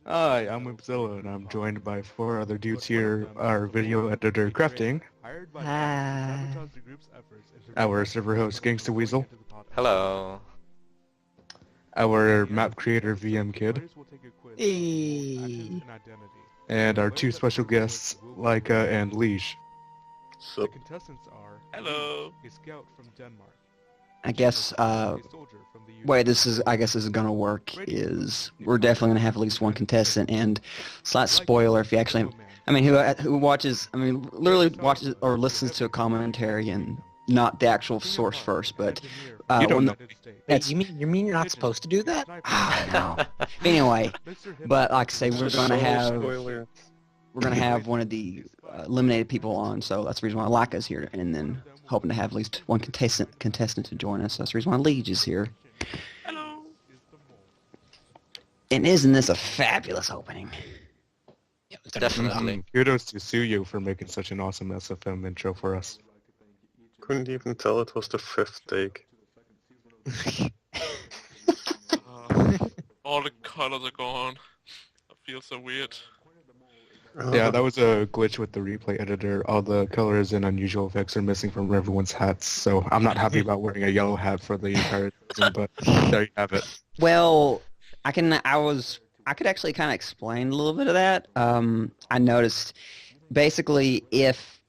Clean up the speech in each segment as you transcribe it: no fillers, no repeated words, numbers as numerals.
Hi, I'm Whipzilla, and I'm joined by four other dudes here, our video editor Crafting, Hi. our server host Gangsta Weasel, Hello. our map creator VM Kid, Hey. and our two special guests, Laika and Leash. So, Hello. I guess way I guess this is gonna work is we're definitely gonna have at least one contestant, and slight spoiler if you actually, I mean, who watches, I mean, literally watches or listens to a commentary and not the actual source first, but You don't know. that's You mean you're not supposed to do that? no. Anyway, but like I say, we're gonna have spoiler. one of the eliminated people on, so that's the reason why Laika's here, and then hoping to have at least one contestant to join us. So that's the reason why Liege is here. Hello. And isn't this a fabulous opening? Definitely. Kudos to Suyu for making such an awesome SFM intro for us. Couldn't even tell it was the fifth take. All the colors are gone. I feel so weird. Yeah, that was a glitch with the replay editor. All the colors and unusual effects are missing from everyone's hats, so I'm not happy about wearing a yellow hat for the entire season, but there you have it. Well, I could actually kind of explain a little bit of that. I noticed basically if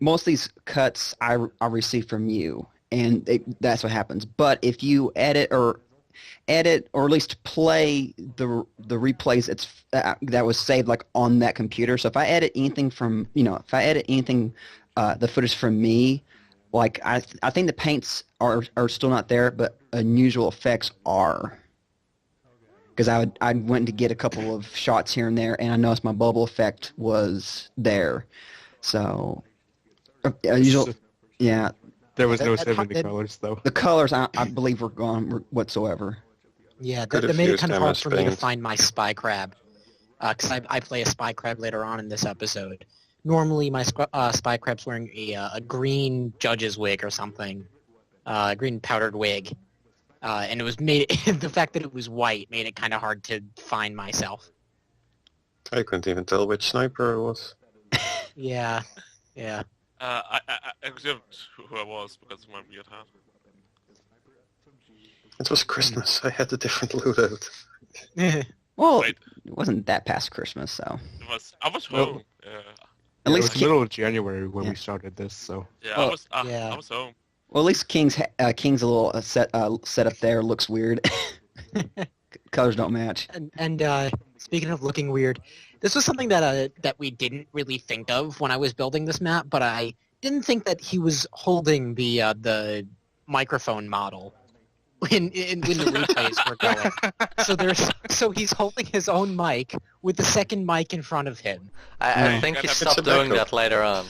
most of these cuts I receive from you, and that's what happens. But if you edit or at least play the replays that was saved like on that computer. So if I edit anything from the footage from me, like I think the paints are still not there, but unusual effects are. Because I went to get a couple of shots here and there, and I noticed my bubble effect was there. So unusual, yeah. There was no saving the colors, though. The colors, I believe, were gone whatsoever. Yeah, Could that have made it used kind of them hard as for me to paint. find my spy crab. Because I play a spy crab later on in this episode. Normally, my spy crab's wearing a green judge's wig or something, a green powdered wig, and it was the fact that it was white made it kind of hard to find myself. I couldn't even tell which sniper it was. Yeah. I assumed who I was because of my weird hat. It was Christmas. I had a different loadout. Well, Wait. it wasn't that past Christmas, so I was Well, home. at It least was the middle of January when Yeah. we started this, so... Yeah, Well, I was home. well, at least King's a little set up there looks weird. Colors don't match. And speaking of looking weird, this was something that we didn't really think of when I was building this map, but I didn't think that he was holding the microphone model when the replays were going. So he's holding his own mic with the second mic in front of him. I No. think he It's stopped a doing backup. that later on.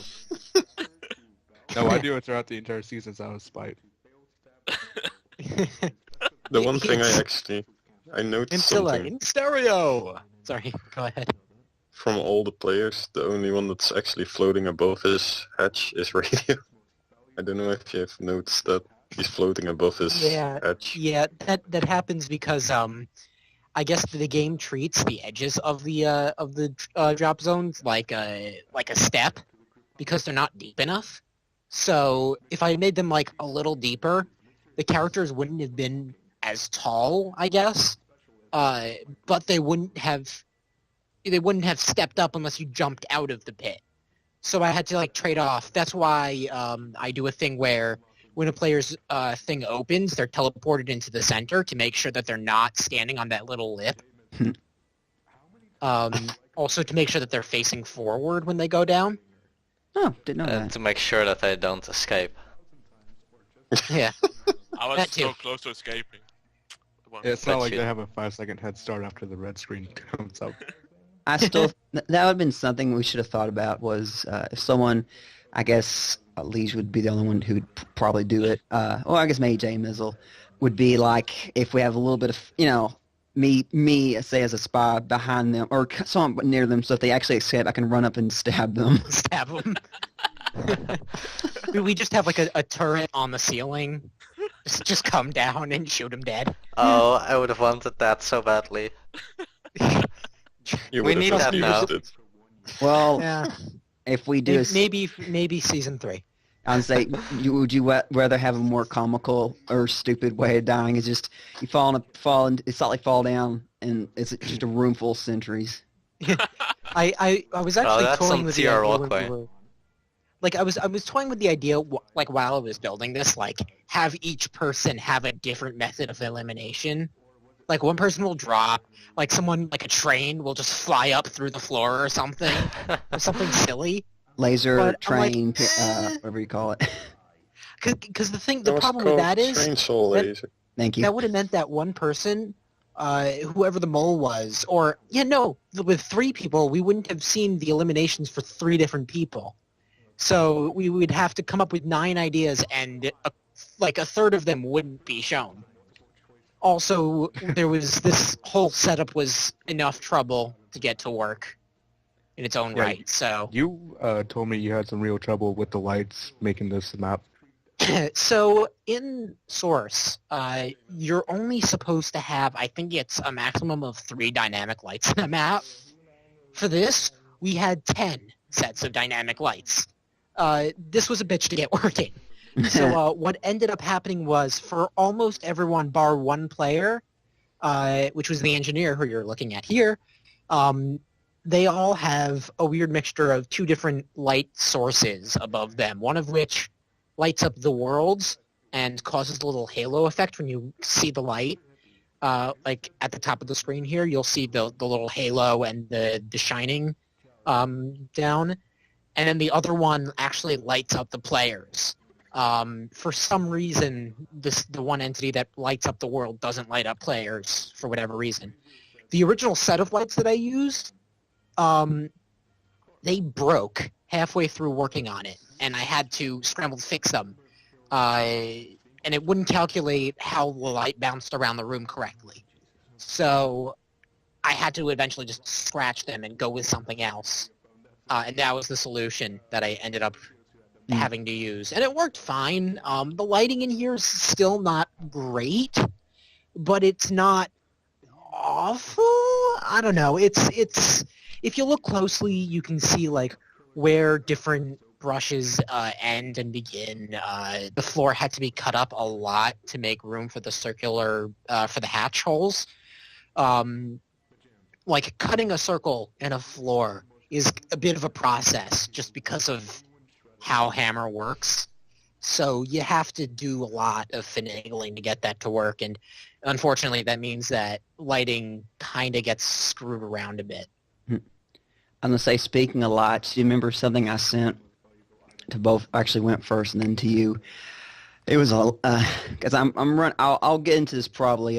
No, I do it throughout the entire season out of spite. The one thing I noticed something in stereo. Sorry, go ahead. from all the players. The only one that's actually floating above his hatch is radio. I don't know if you've noticed that he's floating above his hatch. Yeah, that happens because I guess the game treats the edges of the drop zones like a step because they're not deep enough. So if I made them like a little deeper, the characters wouldn't have been as tall, I guess. But they wouldn't have stepped up unless you jumped out of the pit. So I had to like trade off. That's why I do a thing where when a player's thing opens, they're teleported into the center to make sure that they're not standing on that little lip. Also to make sure that they're facing forward when they go down. Oh, didn't know that. To make sure that I don't escape. Yeah. I was That too. so close to escaping. It's not But like you- they have a 5-second head start after the red screen comes up. I still that would have been something we should have thought about was if someone, I guess Liege would be the only one who'd probably do it. Or I guess maybe Jay Mizzle would be like if we have a little bit of me say as a spy behind them or someone near them, so if they actually escape, I can run up and stab them. Stab them. Do we just have like a turret on the ceiling Just come down and shoot him dead. Oh, I would have wanted that so badly. You We would need have that just now. used it. Well, Yeah. if we do, Maybe season 3. I'd say, would you rather have a more comical or stupid way of dying? It's just you it's slightly fall down, and it's just a room full of sentries. I was actually that's toying some with the idea TRL when coin. we were, like I was toying with the idea like while I was building this, like have each person have a different method of elimination. Like one person will drop, like someone like a train will just fly up through the floor or something, or something silly. Laser, But I'm like, train, whatever you call it. Because the That was problem with called that is Chainsaw that- Laser. Thank you. that would have meant that one person, whoever the mole was, or with 3 people, we wouldn't have seen the eliminations for 3 different people. So we would have to come up with 9 ideas, and a third of them wouldn't be shown. Also, there was this whole setup was enough trouble to get to work in its own Yeah. right. So You told me you had some real trouble with the lights making this map. So in Source, you're only supposed to have, I think it's a maximum of 3 dynamic lights in a map. For this, we had 10 sets of dynamic lights. This was a bitch to get working. So what ended up happening was for almost everyone bar one player, which was the engineer who you're looking at here, they all have a weird mixture of 2 different light sources above them, one of which lights up the worlds and causes a little halo effect when you see the light. Like at the top of the screen here, you'll see the little halo and the shining down. And then the other one actually lights up the players. For some reason, the one entity that lights up the world doesn't light up players for whatever reason. The original set of lights that I used, they broke halfway through working on it, and I had to scramble to fix them. And it wouldn't calculate how the light bounced around the room correctly. So I had to eventually just scratch them and go with something else. And that was the solution that I ended up having to use. And it worked fine. The lighting in here is still not great, but it's not awful. I don't know. It's if you look closely, you can see like where different brushes end and begin. The floor had to be cut up a lot to make room for the circular for the hatch holes. Like cutting a circle in a floor is a bit of a process just because of how Hammer works. So you have to do a lot of finagling to get that to work, and unfortunately that means that lighting kind of gets screwed around a bit. I'm gonna say, speaking of lights, do you remember something I sent to both? Actually, went first and then to you. It was a because I'm run. I'll get into this probably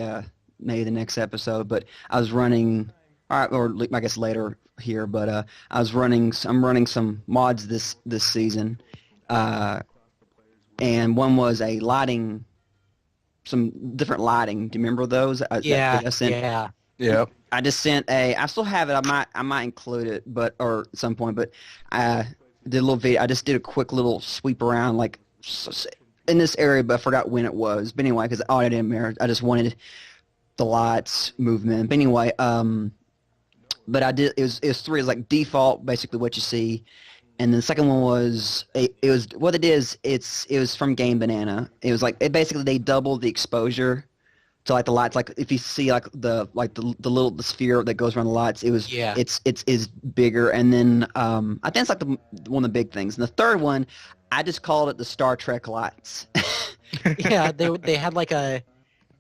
maybe the next episode, but I was running, or I guess later here. But I'm running some mods this season, and one was a lighting, some different lighting. Do you remember those? Yeah. Yep. I just sent I still have it. I might include it, or at some point. But I did a little video. I just did a quick little sweep around, like in this area, but I forgot when it was. But anyway, because I didn't matter. I just wanted the lights, movement. But anyway, but I did. It was 3. It was like default, basically what you see, and then the second one was it was what it is. It was from Game Banana. It was like basically they doubled the exposure. So like the lights, like if you see like the little sphere that goes around the lights, it's is bigger. And then I think it's like one of the big things. And the third one, I just called it the Star Trek lights. Yeah, they had like a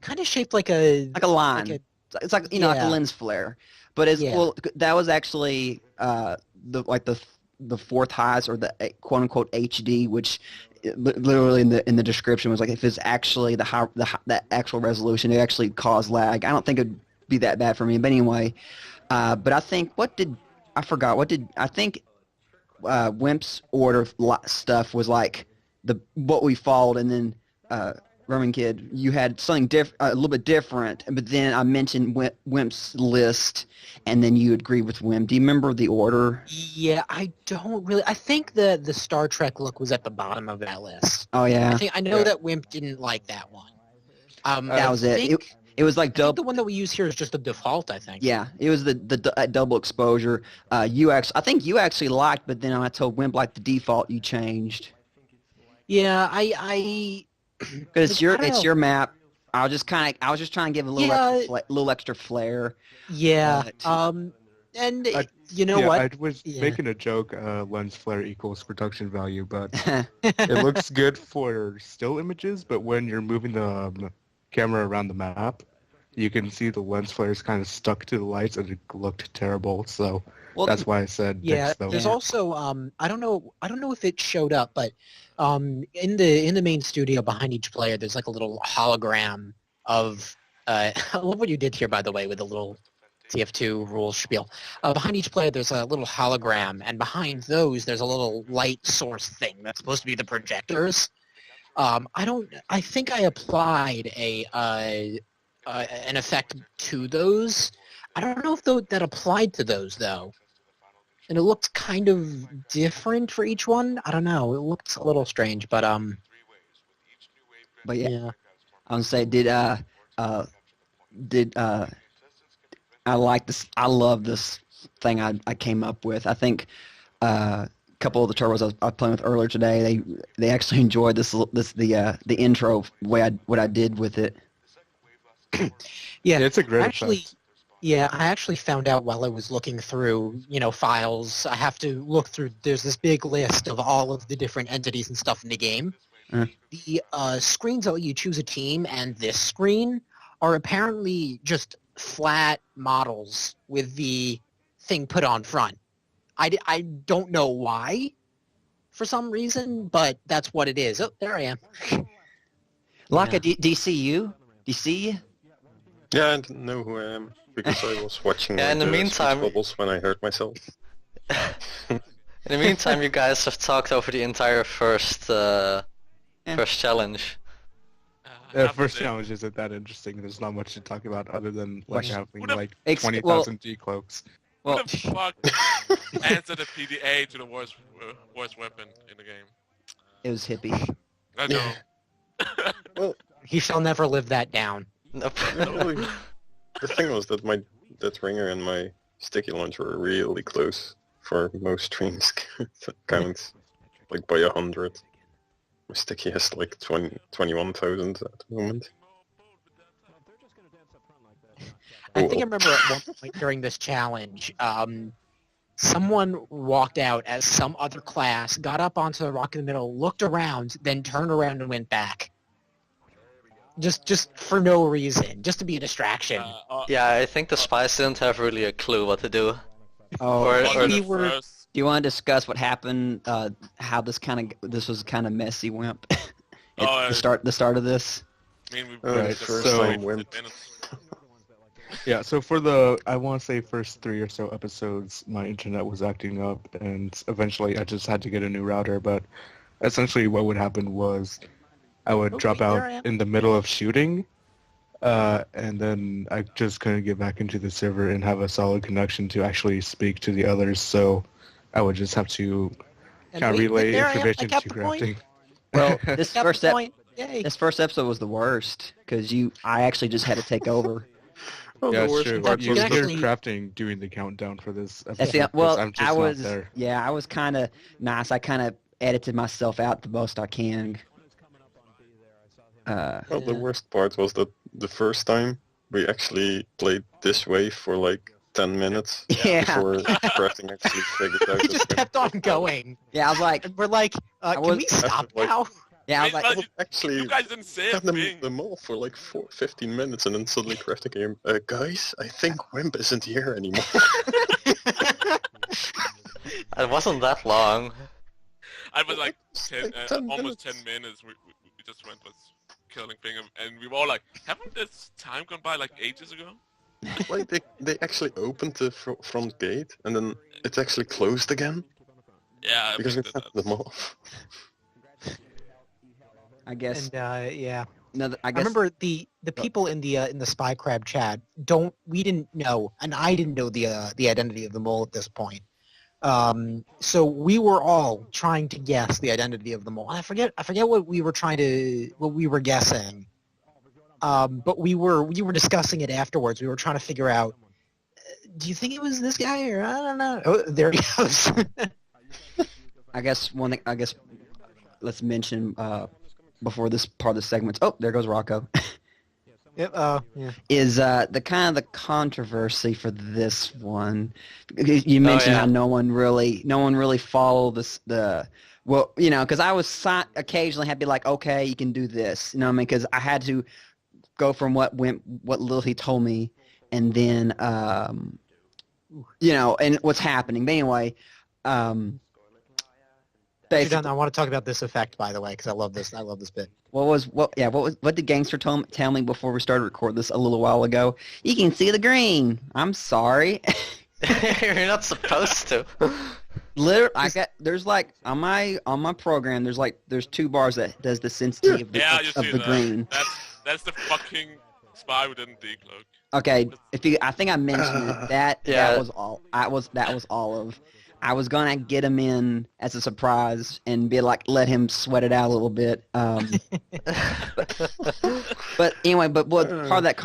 kind of shaped like a line. like It's like like a lens flare. But well, that was actually the fourth highest, or the quote unquote HD, which literally in the description was like if it's actually the actual resolution, it actually caused lag. I don't think it'd be that bad for me, but anyway. But I think I think Wimp's order stuff was like what we followed, and then Roman Kid, you had something a little bit different, but then I mentioned Wimp's list, and then you agreed with Wimp. Do you remember the order? Yeah, I don't really. I think the Star Trek look was at the bottom of that list. Oh yeah. I know that Wimp didn't like that one. That was it. It was like I think double. the one that we use here is just the default, I think. Yeah, it was the double exposure. I think you actually liked, but then I told Wimp like the default you changed Yeah, I because I don't know. your map. I was just trying to give a little Yeah. extra flair. Yeah. But- And I- you know yeah, what? I was Yeah. making a joke, lens flare equals production value, but it looks good for still images, but when you're moving the camera around the map, you can see the lens flare is kind of stuck to the lights and it looked terrible, so well, that's why I said Yeah, fix those. there's Yeah. also I don't know if it showed up, but in the main studio behind each player there's like a little hologram of I love what you did here, by the way, with the little TF2 rules spiel. Behind each player there's a little hologram, and behind those there's a little light source thing that's supposed to be the projectors. I think I applied an effect to those. I don't know if that applied to those though. And it looked kind of different for each one. I don't know. It looked a little strange, but yeah, yeah. I was gonna say I like this. I love this thing I came up with. I think a couple of the turbos I was playing with earlier today, they actually enjoyed the intro what I did with it. Yeah, It's a great actually, effect. yeah, I actually found out while I was looking through, files. I have to look through. There's this big list of all of the different entities and stuff in the game. The screens that let you choose a team and this screen are apparently just flat models with the thing put on front. I don't know why, for some reason, but that's what it is. Oh, there I am. Laka, do you see you? Do you see you? Yeah, I didn't know who I am because I was watching Yeah, in the speech meantime- bubbles when I heard myself. In the meantime, you guys have talked over the entire first challenge. First challenge isn't that interesting. There's not much to talk about other than like having Who the like Ex- 20,000 G-cloaks. Well, Who the fuck answered the PDA to the worst weapon in the game? it was hippie. I know. Well, He shall never live that down. Nope. the thing was that that ringer and my sticky launch were really close for most streams counts, like by 100. My sticky has like 21,000 at the moment. I think I remember at one point during this challenge, someone walked out as some other class, got up onto the rock in the middle, looked around, then turned around and went back. Just for no reason, just to be a distraction. Yeah, I think the spies didn't have really a clue what to do. Oh, Or we the were- first- do you want to discuss what happened? How this was kind of messy, Wimp. At the start of this. I mean, we Right, just first so- time win. Yeah, so for I want to say first 3 or so episodes, my internet was acting up, and eventually I just had to get a new router. But essentially, what would happen was I would drop there I am. out in the middle of shooting, and then I just couldn't get back into the server and have a solid connection to actually speak to the others. So I would just have to And kind of wait, relay there I am. I information got to the point. crafting. Well, Got the point. Yay. this first episode was the worst because I actually just had to take over. Oh, Yeah, the it's worst true. part You was hear actually- crafting doing the countdown for this episode. That's the, 'cause well, I'm just I was not there. I was kind of nice. I kind of edited myself out the most I can. Well, the worst part was that the first time we actually played this way for like 10 minutes Yeah, before crafting actually figured out We that just we- kept on going. yeah. I was like, And we're like, can was- we stop like- now? yeah. I was Wait, like, but actually you guys didn't say a had them, thing. them all for like 15 minutes and then suddenly crafting came, guys, I think Wimp isn't here anymore. It wasn't that long. I was like, It's 10, like 10 almost minutes. 10 minutes. We just went with killing thing, and we were all like, haven't this time gone by like ages ago? Like they actually opened the front gate and then it's actually closed again Yeah, I because we think that, kept them off. I guess. And yeah, No, I I guess. remember the people in the Spy Crab chat we didn't know, and I didn't know the identity of the mole at this point. So we were all trying to guess the identity of the mole. I forget what we were guessing. But we were discussing it afterwards. We were trying to figure out, do you think it was this guy or I don't know. Oh, there he goes. I guess one thing. I guess let's mention before this part of the segment. Oh, there goes Rocco. Yep. Yeah. Is the kind of the controversy for this one? You mentioned how no one really followed the well, because I was occasionally had to be like, okay, you can do this, what I mean? Because I had to go from what little he told me, and then and what's happening. But anyway, I want to talk about this effect, by the way, because I love this bit. What did Gangster tell me before we started recording this a little while ago? You can see the green. I'm sorry. You're not supposed to. Literally, there's like on my program. There's 2 bars that does the sensitivity of the green. That's the fucking spy who didn't decloak. Okay, I think I mentioned it. That was all. That was all of. I was gonna get him in as a surprise and be like, let him sweat it out a little bit. But anyway, what part of that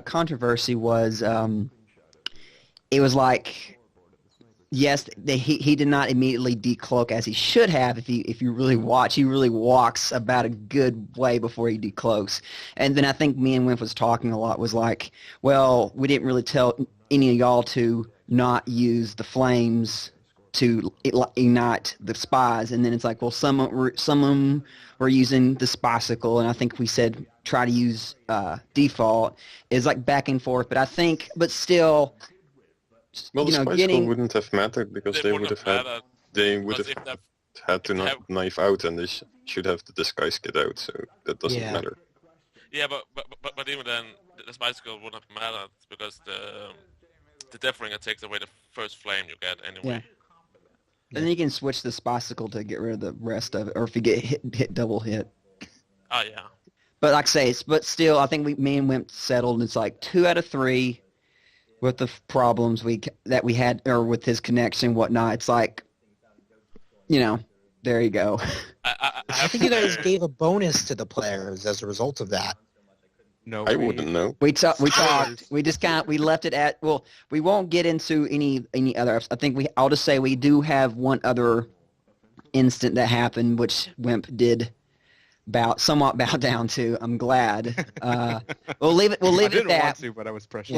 controversy was, it was like, yes, he did not immediately decloak as he should have. If you really watch, he really walks about a good way before he decloaks. And then I think me and Wimp was talking a lot. Was like, well, we didn't really tell any of y'all to not use the flames to ignite the spies, and then it's like, well, some of them were using the spicicle, and I think we said try to use default. Is like back and forth, but still, well, the spicicle wouldn't have mattered because they would have had to not knife out, and they should have the disguise kit out, so that doesn't matter. Yeah, but even then, the spicicle wouldn't have mattered because the death ringer takes away the first flame you get anyway. Yeah. And then you can switch the spicicle to get rid of the rest of it, or if you get hit double hit. Oh yeah. But like I say, but still, I think me and Wimp settled. And it's like 2 out of 3 with the problems that we had, or with his connection and whatnot. It's like, there you go. I think you guys gave a bonus to the players as a result of that. No, I wouldn't know. We talked. We just we left it at. Well, we won't get into any other. I think I'll just say we do have one other instant that happened, which Wimp did somewhat bow down to. I'm glad. We'll leave it. We'll leave it at that. I didn't want to, but I was pressured.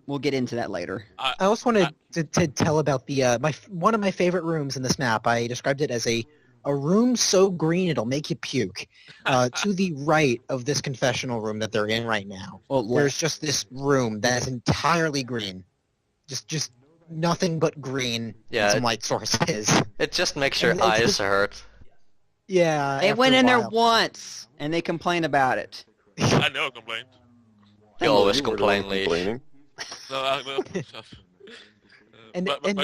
We'll get into that later. I also wanted to tell about the one of my favorite rooms in this map. I described it as a room so green it'll make you puke. To the right of this confessional room that they're in right now, there's just this room that is entirely green. Just nothing but green and some light sources. It just makes your eyes hurt. Yeah. They went in there once, and they complained about it. I never complained. You always complain, Lee. But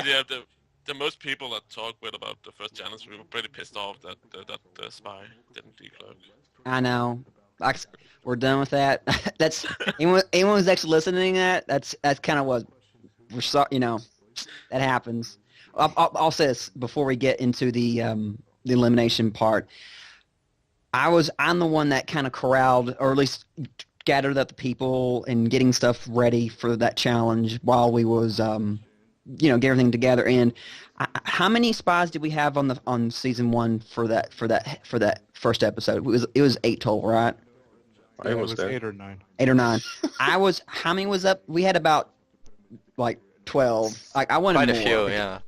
yeah, the most people that talk with about the first challenge, we were pretty pissed off that the spy didn't decloak. I know. We're done with that. That's anyone who's actually listening to that. That's kind of what we're that happens. I'll say this before we get into the elimination part. I'm the one that kind of corralled, or at least gathered up the people and getting stuff ready for that challenge while we was get everything together. And how many spies did we have on season 1 for that first episode? It was 8 total, right? It was 8 or 9. 8 or 9. How many was up? We had about like 12. Like I wanted quite more. A few, yeah.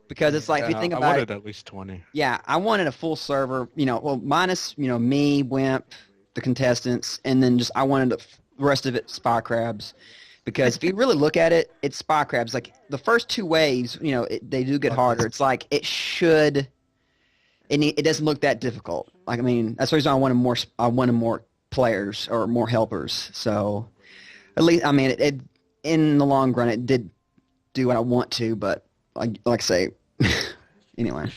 Because it's like, if you think about I wanted at least 20. Yeah, I wanted a full server, minus, me, Wimp, the contestants, and then just I wanted the rest of it spy crabs. Because if you really look at it, it's spy crabs. Like the first 2 waves, they do get harder. It's like it doesn't look that difficult. Like, I mean, that's the reason I wanted more players or more helpers. So at least, I mean, it in the long run, it did do what I want to, but like I say, anyway.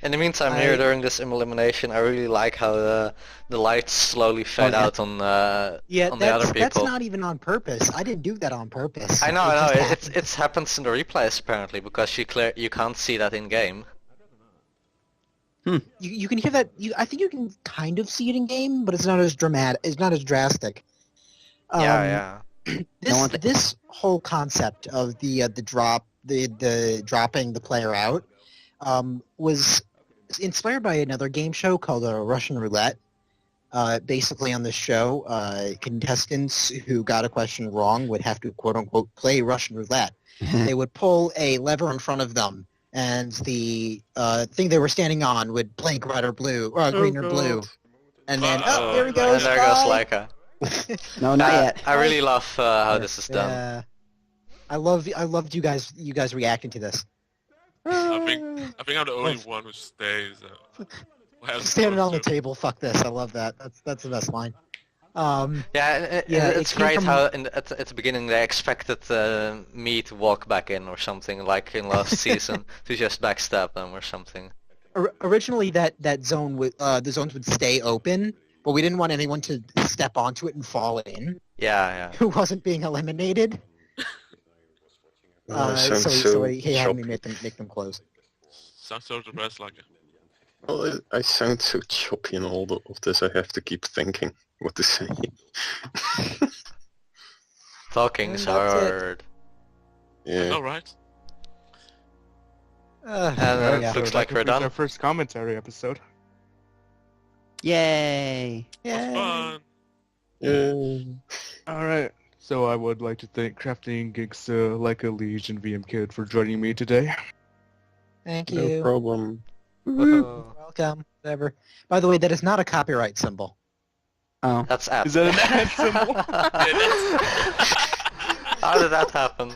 In the meantime, here during this elimination, I really like how the lights slowly fade out on the other people. That's not even on purpose. I didn't do that on purpose. I know. It happens in the replays apparently because you can't see that in game. You can hear that. I think you can kind of see it in game, but it's not as dramatic. It's not as drastic. This whole concept of the dropping the player out was inspired by another game show called Russian Roulette. Basically, on this show, contestants who got a question wrong would have to quote unquote play Russian roulette. They would pull a lever in front of them, and the thing they were standing on would blink red or blue, or green or blue, and then there he goes. And there goes Leica. No, not yet. I really love how this is done. Yeah. I loved you guys reacting to this. I think I'm the only one who stays. Standing on the table, fuck this. I love that. That's the best line. It's great how at the beginning they expected me to walk back in or something, like in last season, to just backstab them or something. Originally, that zone the zones would stay open, but we didn't want anyone to step onto it and fall in. Yeah. Who wasn't being eliminated. So he had me make them close. Sounds so depressed, like it. Well, I sound so choppy in all of this. I have to keep thinking what to say. Talking's hard. Yeah. All right. It looks like we're done. Our first commentary episode. Yay! Was fun. Yeah. All right. So I would like to thank Crafting Geeks, Leica Liege, and VM Kid for joining me today. Thank No you. problem. Welcome. Whatever. By the way, that is not a copyright symbol. Oh. That's app. Is that an ad symbol? How did that happen?